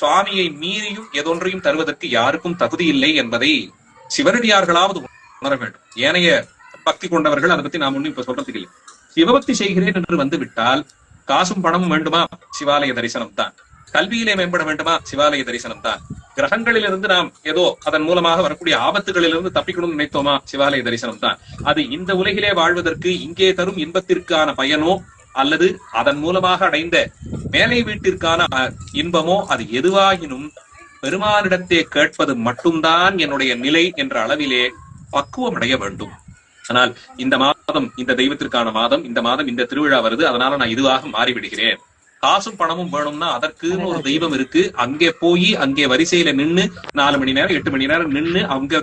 சுவாமியை மீறியும் எதொன்றையும் தருவதற்கு யாருக்கும் தகுதி இல்லை என்பதை சிவனடியார்களாவது உணர வேண்டும். ஏனைய பக்தி கொண்டவர்கள் அதை பத்தி நான் ஒண்ணும் இப்ப சொல்றதுக்கு இல்லை. சிவபக்தி செய்கிறேன் என்று வந்து விட்டால் காசும் பணமும் வேண்டுமா? சிவாலய தரிசனம் தான். கல்வியிலே மேம்பட வேண்டுமா? சிவாலய தரிசனம் தான். கிரகங்களிலிருந்து நாம் ஏதோ அதன் மூலமாக வரக்கூடிய ஆபத்துகளிலிருந்து தப்பிக்கணும்னு நினைத்தோமா? சிவாலய தரிசனம் தான். அது இந்த உலகிலே வாழ்வதற்கு இங்கே தரும் இன்பத்திற்கான பயனோ அல்லது அதன் மூலமாக அடைந்த மேலை வீட்டிற்கான இன்பமோ, அது எதுவாகினும் பெருமானிடத்தே கேட்பது மட்டும்தான் என்னுடைய நிலை என்ற அளவிலே பக்குவம் அடைய வேண்டும். ஆனால் இந்த மாதம் இந்த தெய்வத்திற்கான மாதம், இந்த மாதம் இந்த திருவிழா வருது, அதனால நான் இதுவாக மாறிவிடுகிறேன். காசும் பணமும் வேணும்னா அதற்குன்னு ஒரு தெய்வம் இருக்கு. அங்கே போய் அங்கே வரிசையில நின்னு 4 மணி நேரம் 8 மணி நேரம் நின்னு அவங்க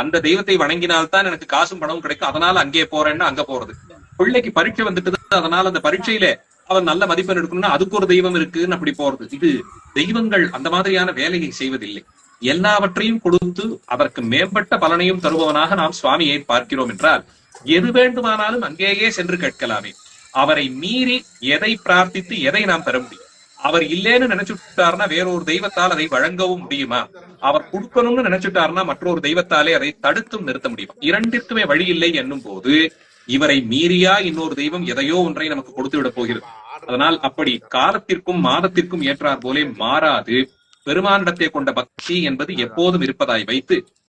அந்த தெய்வத்தை வணங்கினால்தான் எனக்கு காசும் பணமும் கிடைக்கும், அதனால அங்கே போறேன்னா அங்க போறது. பிள்ளைக்கு பரீட்சை வந்துட்டு அதனால அந்த பரீட்சையில அவன் நல்ல மதிப்பெண் எடுக்கணும்னா அதுக்கு ஒரு தெய்வம் இருக்குன்னு அப்படி போறது. இது தெய்வங்கள் அந்த மாதிரியான வேலையை செய்வதில்லை. எல்லாவற்றையும் கொடுத்து அதற்கு மேம்பட்ட பலனையும் தருபவனாக நாம் சுவாமியை பார்க்கிறோம் என்றால் எது வேண்டுமானாலும் அங்கேயே சென்று கேட்கலாமே. அவரை மீறி எதை பிரார்த்தித்து எதை நாம் பெற முடியும்? அவர் இல்லேன்னு நினைச்சுட்டாருன்னா வேறொரு தெய்வத்தால் அதை வழங்கவும் முடியுமா? அவர் கொடுக்கணும்னு நினைச்சுட்டாருன்னா மற்றொரு தெய்வத்தாலே அதை தடுத்தும் நிறுத்த முடியுமா? இரண்டிற்குமே வழி இல்லை என்னும் போது இவரை மீறியா இன்னொரு தெய்வம் எதையோ ஒன்றை நமக்கு கொடுத்து விட போகிறது. அதனால் அப்படி காலத்திற்கும் மாதத்திற்கும் ஏற்றார் போலே மாறாது பெருமானிடத்தை கொண்ட பக்தி என்பது எப்போதும் இருப்பதாய் வைத்து